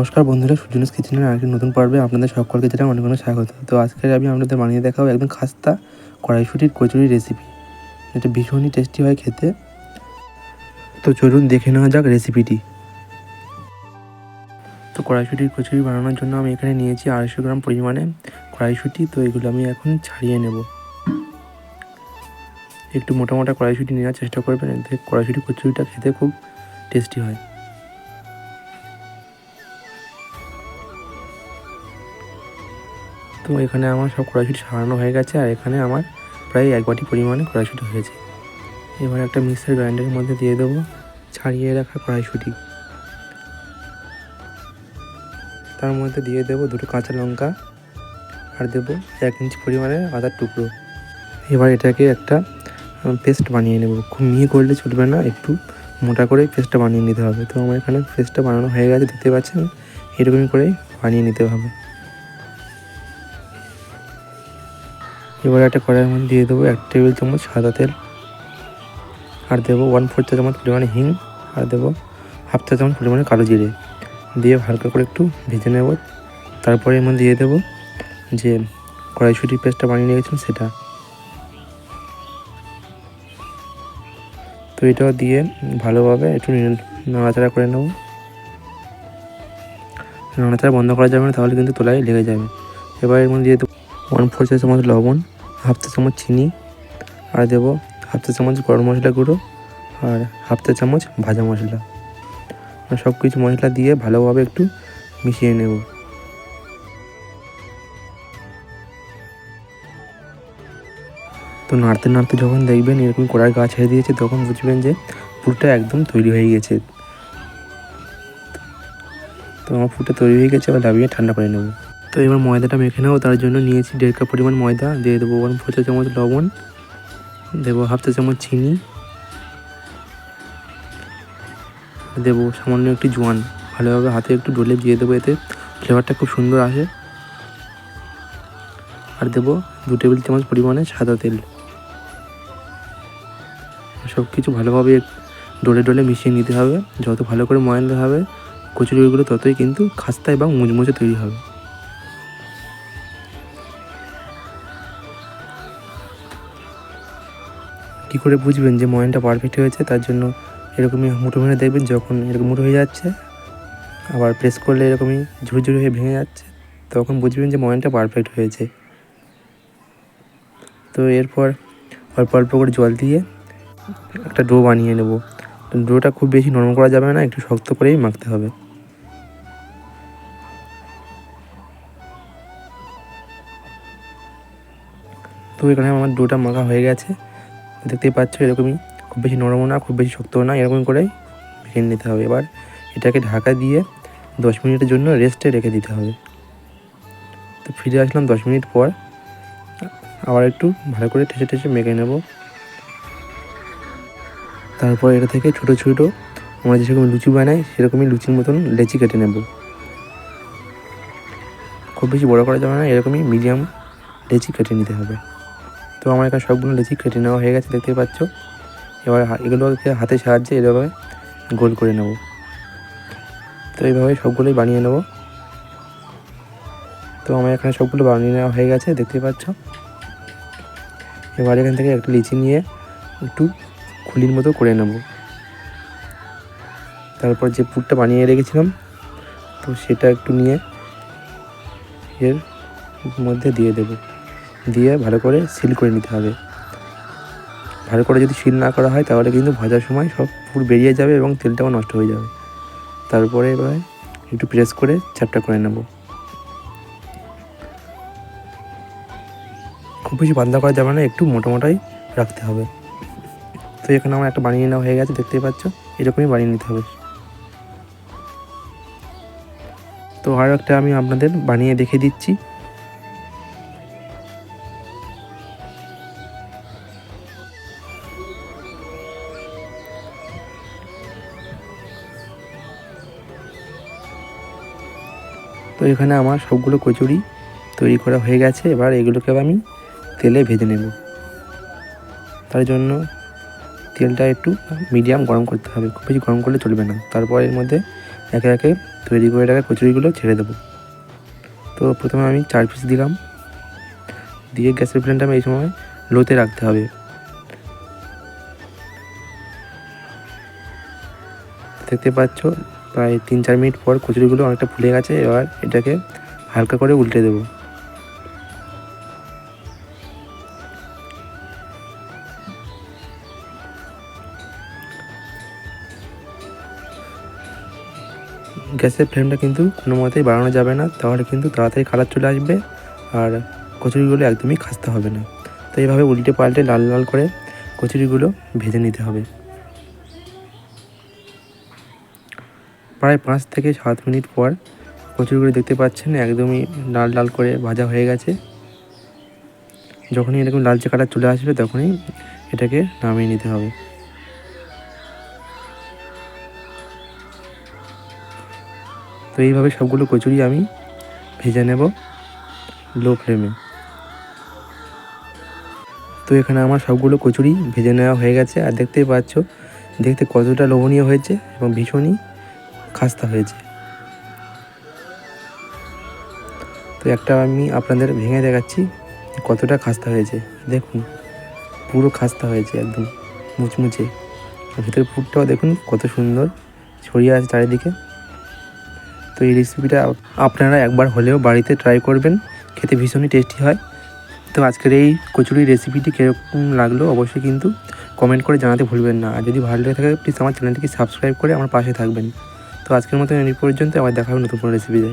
নমস্কার বন্ধুরা, সুজনস কিচেনের আরেকটি নতুন পর্বে আপনাদের সকলকে জানাই অনেক অনেক স্বাগত। তো আজকে আমি আপনাদের বানিয়ে দেখাবো একদম খাস্তা কড়াইশুঁটির কচুরি রেসিপি। এটা ভীষণই টেস্টি হয় খেতে। তো চলুন দেখে নেওয়া যাক রেসিপিটি। তো কড়াইশুঁটির কচুরি বানানোর জন্য আমি এখানে নিয়েছি 250 গ্রাম পরিমাণে কড়াইশুঁটি। তো এগুলো আমি এখন ছাড়িয়ে নেব। একটু মোটা মোটা কড়াইশুঁটি নেওয়ার চেষ্টা করবেন, এতে কড়াইশুঁটির কচুরিটা খেতে খুব টেস্টি হয়। তো এখানে আমার সব কড়াইশুঁটি ছাড়ানো হয়ে গেছে, আর এখানে আমার প্রায় 1 বাটি পরিমাণে কড়াইশুঁটি হয়েছে। এবার একটা মিক্সার গ্রাইন্ডারের মধ্যে দিয়ে দেবো ছাড়িয়ে রাখা কড়াইশুঁটি। তার মধ্যে দিয়ে দেবো 2টো কাঁচা লঙ্কা, আর দেবো 1 ইঞ্চি পরিমাণে আদার টুকরো। এবার এটাকে একটা পেস্ট বানিয়ে নেব। খুব মিহি করলে চলবে না, একটু মোটা করে পেস্টটা বানিয়ে নিতে হবে। তো আমার এখানে পেস্টটা বানানো হয়ে গেছে, দেখতে পাচ্ছেন। এরকমই করে বানিয়ে নিতে হবে। এবার একটা কড়াইয়ের মধ্যে দিয়ে দেবো 1 টেবিল চামচ সাদা তেল, আর দেবো 1/4 চা চামচ পরিমাণে হিং, আর দেবো 1/2 চা চামচ পরিমাণে কালো জিরে দিয়ে হালকা করে একটু ভেজে নেব। তারপরে এর মধ্যে দিয়ে দেবো যে কড়াইশুঁটির পেস্টটা বানিয়ে নিয়েছিলাম সেটা। তো এটাও দিয়ে ভালোভাবে একটু নাড়াচাড়া করে নেব। নাড়াচাড়া বন্ধ করা যাবে না, তাহলে কিন্তু তলায় লেগে যাবে। এবার এর মধ্যে দিয়ে দেবো 1/4 চা চামচ লবণ, 1/2 চা চামচ চিনি, আর দেবো 1/2 চা চামচ গরম মশলা গুঁড়ো, আর 1/2 চা চামচ ভাজা মশলা। সব কিছু মশলা দিয়ে ভালোভাবে একটু মিশিয়ে নেব। তো নাড়তে নাড়তে যখন দেখবেন এরকম কড়াই গা ছেড়ে দিয়েছে, তখন বুঝবেন যে পুরটা একদম তৈরি হয়ে গেছে। তো আমার পুরটা তৈরি হয়ে গেছে, এবার লাভিয়ে ঠান্ডা করে নেব। তো এবার ময়দাটা মেখে নেব। তার জন্য নিয়েছি 1.5 কাপ পরিমাণ ময়দা, দিয়ে দেবো 1/4 চা চামচ লবণ, দেবো 1/2 চা চামচ চিনি, দেবো সামান্য একটু জোয়ান। ভালোভাবে হাতে একটু ডলে দিয়ে দেবো, এতে ফ্লেভারটা খুব সুন্দর আসে। আর দেবো 2 টেবিল চামচ পরিমাণে সাদা তেল। সব কিছু ভালোভাবে ডলে ডলে মিশিয়ে নিতে হবে। যত ভালো করে ময়ান হবে কচুরিগুলো, ততই কিন্তু খাস্তা এবং মুচমুচে তৈরি হবে। কী করে বুঝবেন যে ময়ানটা পারফেক্ট হয়েছে? তার জন্য এরকমই মুঠো ভেঙে দেখবেন, যখন এরকম মুঠো হয়ে যাচ্ছে, আবার প্রেস করলে এরকমই ঝুরঝুরে হয়ে ভেঙে যাচ্ছে, তখন বুঝবেন যে ময়ানটা পারফেক্ট হয়েছে। তো এরপর অল্প অল্প করে জল দিয়ে একটা ডো বানিয়ে নেব। ডোটা খুব বেশি নরম করা যাবে না, একটু শক্ত করেই মাখতে হবে। তো এখানে আমার ডোটা মাখা হয়ে গেছে, দেখতেই পাচ্ছ। এরকমই খুব বেশি নরমও না, খুব বেশি শক্তও না, এরকম করেই ভেঙে নিতে হবে। এবার এটাকে ঢাকা দিয়ে 10 মিনিটের জন্য রেস্টে রেখে দিতে হবে। তো ফিরে আসলাম 10 মিনিট পর। আবার একটু ভালো করে ঠেসে ঠেসে মেখে নেব। তারপর এটা থেকে ছোটো ছোটো আমরা যেরকম লুচি বানাই, সেরকমই লুচির মতন লেচি কেটে নেব। খুব বেশি বড়ো করা যাবে না, এরকমই মিডিয়াম লেচি কেটে নিতে হবে। তো আমার এখানে সবগুলো লেচি কেটে নেওয়া হয়ে গেছে, দেখতে পাচ্ছ। এবার এগুলোকে হাতের সাহায্যে এভাবে গোল করে নেব। তো এইভাবে সবগুলোই বানিয়ে নেব। তো আমার এখানে সবগুলো বানিয়ে নেওয়া হয়ে গেছে, দেখতে পাচ্ছ। এবার এখান থেকে একটা লিচি নিয়ে একটু খুলির মতো করে নেব। তারপর যে পুরটা বানিয়ে রেখেছিলাম, তো সেটা একটু নিয়ে এর মধ্যে দিয়ে দেব, দিয়ে ভালো করে সিল করে নিতে হবে। ভালো করে যদি সিল না করা হয়, তাহলে কিন্তু ভাজার সময় সব পুর বেরিয়ে যাবে এবং তেলটাও নষ্ট হয়ে যাবে। তারপরে এবার একটু প্রেস করে চ্যাপটা করে নেব। খুব বেশি পাতলা করা যাবে না, একটু মোটামোটাই রাখতে হবে। তো এখানে আমার একটা বানিয়ে নেওয়া হয়ে গেছে, দেখতেই পাচ্ছ। এরকমই বানিয়ে নিতে হবে। তো আর একটা আমি আপনাদের বানিয়ে দেখে দিচ্ছি। তো এখানে আমার সবগুলো কচুরি তৈরি করা হয়ে গেছে। এবার এগুলোকে আমি তেলে ভেজে নেব। তার জন্য তেলটা একটু মিডিয়াম গরম করতে হবে, খুব বেশি গরম করলে চলবে না। তারপর এর মধ্যে একে একে তৈরি করে রাখা কচুরিগুলো ছেড়ে দেবো। তো প্রথমে আমি 4 পিস দিলাম, দিয়ে গ্যাসের ফ্লেমটা আমি এই সময় লোতে রাখতে হবে। দেখতে পাচ্ছ প্রায় 3-4 মিনিট পর কচুরিগুলো অনেকটা ফুলে গেছে। এবার এটাকে হালকা করে উল্টে দেবো। গ্যাসের ফ্লেমটা কিন্তু কোনো মতেই বাড়ানো যাবে না, তাহলে কিন্তু তাড়াতাড়ি কালার চলে আসবে আর কচুরিগুলো একদমই খাস্তা হবে না। তো এইভাবে উল্টে পাল্টে লাল লাল করে কচুরিগুলো ভেজে নিতে হবে। প্রায় 5 থেকে 7 মিনিট পর কচুরিগুলো দেখতে পাচ্ছেন একদমই লাল লাল করে ভাজা হয়ে গেছে। যখনই এরকম লালচে কালার চলে আসবে তখনই এটাকে নামিয়ে নিতে হবে। তো এইভাবে সবগুলো কচুরি আমি ভেজে নেব লো ফ্লেমে। তো এখানে আমার সবগুলো কচুরি ভেজে নেওয়া হয়ে গেছে, আর দেখতেই পাচ্ছ দেখতে কতটা লোভনীয় হয়েছে এবং ভীষণই খাস্তা হয়েছে। তো একটা আমি আপনাদের ভেঙে দেখাচ্ছি কতটা খাস্তা হয়েছে। দেখুন পুরো খাস্তা হয়েছে, একদম মুচমুচে। ভিতরের পুরটাও দেখুন কত সুন্দর ছড়িয়ে আছে চারিদিকে। তো এই রেসিপিটা আপনারা একবার হলেও বাড়িতে ট্রাই করবেন, খেতে ভীষণই টেস্টি হয়। তো আজকের এই কচুরি রেসিপিটি কীরকম লাগলো অবশ্যই কিন্তু কমেন্ট করে জানাতে ভুলবেন না। আর যদি ভালো লেগে থাকে প্লিজ আমার চ্যানেলটিকে সাবস্ক্রাইব করে আমার পাশে থাকবেন। তো আজকের মতো এই পর্যন্ত, আবার দেখা হবে নতুন কোনো রেসিপিতে।